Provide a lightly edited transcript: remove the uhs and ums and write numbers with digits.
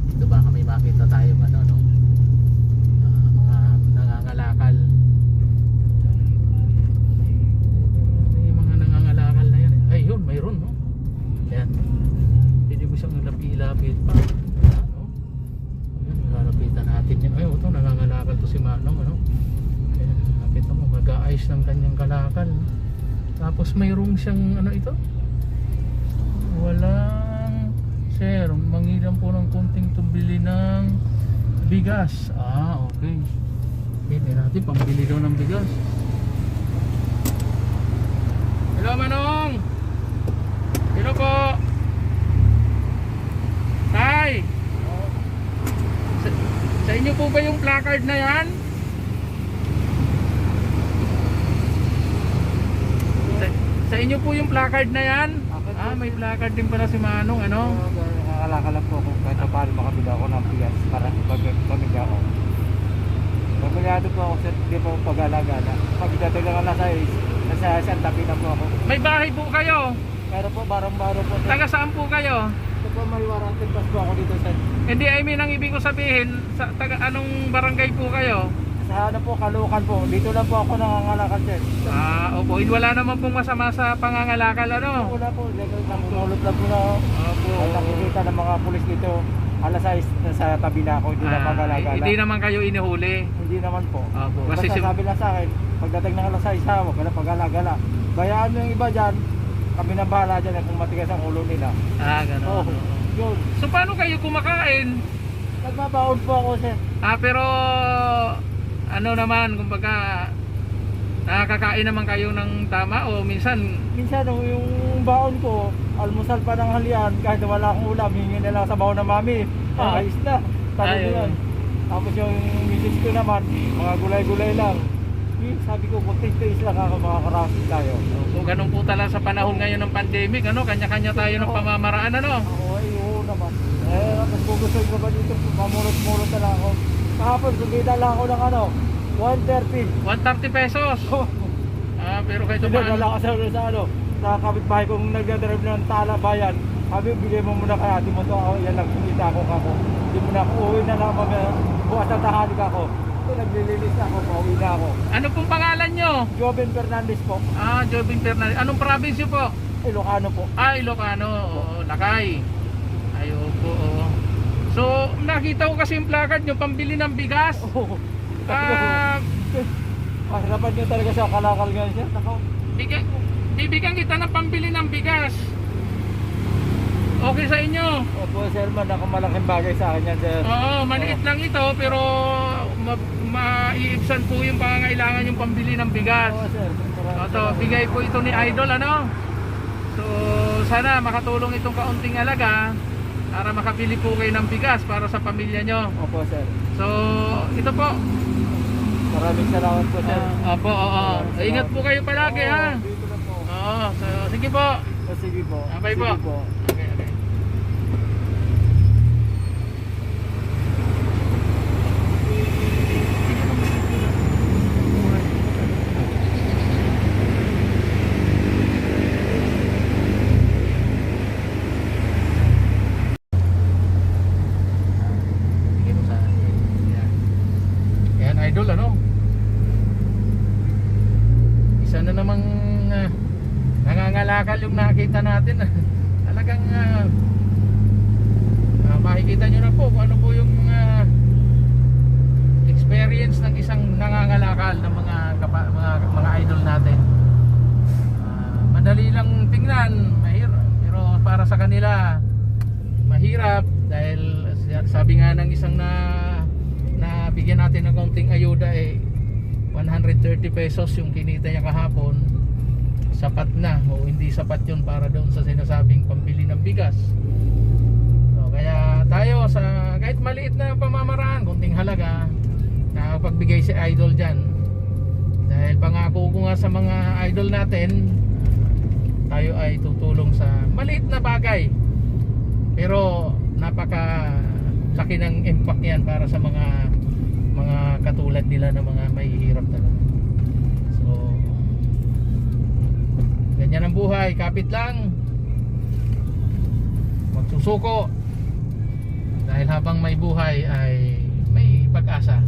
Dito baka may makita tayong ano, no? Mga nangangalakal. May mga nangangalakal na yan. Ay, yun, mayroon, no? Yan. Pwede mo siyang lapit pa. Ano? Ayan, lalapitan natin yan. Ay, ito, nangangalakal to si Manong, ano? Ayan, nakita mo, mag-aayos ng kanyang kalakal. Tapos mayroong siyang, ano ito? Walang, sir, mangilan po ng konting tumbili ng bigas. Ah, okay. Hindi natin, pambili daw ng bigas. Hello, Manong! Hello po! Tay! Sa inyo po ba yung placard na yan? Sa inyo po yung placard na yan? Ah, may placard din pala si Manong, ano? Nakakalakal lang po ako kahit na paano makabila ako ng bigas para pamilya ko. Pamilyado po ako, sir, hindi po pag-alagala. Pagdating lang alas 6, nasa Santapi na po ako. May bahay po kayo? Pero po, barang-baro po, sir. Taga saan po kayo? Ito po, may warranted pass po ako dito, sir. Hindi, I mean, ang ibig ko sabihin, sa taga anong barangay po kayo? Sa ano po, Kalukan po. Dito lang po ako nangangalakal, sir. Ah, opo. Wala naman pong masama sa pangangalakal, ano? Wala po, namumulot lang po na ako. Opo. Ay, nakikita ng mga pulis dito, alas 6, nasa tabi na ako, hindi na pag-alagala. Hindi naman kayo inihuli. Hindi naman po. Opo. Kasi Kasi sabi lang sa akin, pagdating ng alas 6, huwag ka na pag-alagala. Bayaan mo yung iba dyan, kami na bahala dyan kung matigas ang ulo nila. gano'n. Oo, yun. So, paano kayo kumakain? Nagbabaon po ako, sir. Pero, ano naman, kumbaga, nakakakain naman kayo ng tama o minsan, Minsan, yung baon ko, almusal pa ng halian, kahit wala akong ulam, hingin na lang sa baon ng mami. Ayos na. Sabi ko yan. Tapos yung misis ko naman, mga gulay-gulay lang. Sabi ko, magtiis lang ako, makakarasis tayo. kung ganun po talaga sa panahon ngayon ng pandemic, ano, kanya-kanya tayo ng pamamaraan, ano? Ako ay oo naman. Mas gugustuhin ko ba dito, mamulot-mulot na lang ako. Kahapon, sumida lang ako ng ano, 130. 130 pesos. Pero kahit Hindi, paano. wala ka sa ano, sa kapitbahay kong nagdadrive ng Tala Bayan. Sabi, bigay mo muna kaya, di mo to ako, yan lang, kumita ako kako. Di mo na ako, uwi na lang ako, bukas na tahalik ako. So, naglililis na ako, pauwi na ako. Ano pong pangalan nyo? Joven Fernandez po, Jobin Fernandez. Anong province po? Ilocano po. Ilocano. Oo, Lakay. Ay, opo. Oo. So, nakita ko kasi yung placard nyo, pambili ng bigas. Oo. Ah, Mahirapan nyo talaga sa kalakal ngayon siya. Ako, bibigyan kita ng pambili ng bigas. Okay sa inyo? opo, sir, man, malaking bagay sa akin yan, sir. Oo, maliit lang ito, pero maiibsan po yung pangangailangan yung pambili ng bigas. Oo, sir. Ito, bigay po ito ni Idol, ano? So, sana makatulong itong kaunting alaga para makabili po kayo ng bigas para sa pamilya nyo. Opo, sir. So, ito po. Maraming salamat po, sir. Opo, oo. Ingat po kayo palagi, ha? Dito lang po. Oo, so, sige po. Sige po. Bye po. Sige po. Okay, okay. Sige mo sa yan, Idol, ano? Isa na namang nangangalakal yung nakita natin. Talagang makikita nyo na po kung ano po yung experience ng isang nangangalakal ng mga idol natin. Madali lang tingnan, mahirap, pero para sa kanila mahirap dahil sabi nga ng isang na bigyan natin ng kaunting ayuda 130 pesos yung kinita niya kahapon. Sapat na o hindi sapat yun para doon sa sinasabing pambili ng bigas. So, kaya tayo sa kahit maliit na pamamaraan, kunting halaga, nakapagbigay si Idol dyan. Dahil pangako ko nga sa mga idol natin, tayo ay tutulong sa maliit na bagay, pero napaka laki ng impact yan para sa mga mga katulad nila na mga mahihirap talaga. So ganyan ang buhay, kapit lang, magsusuko, dahil habang may buhay ay may pag-asa.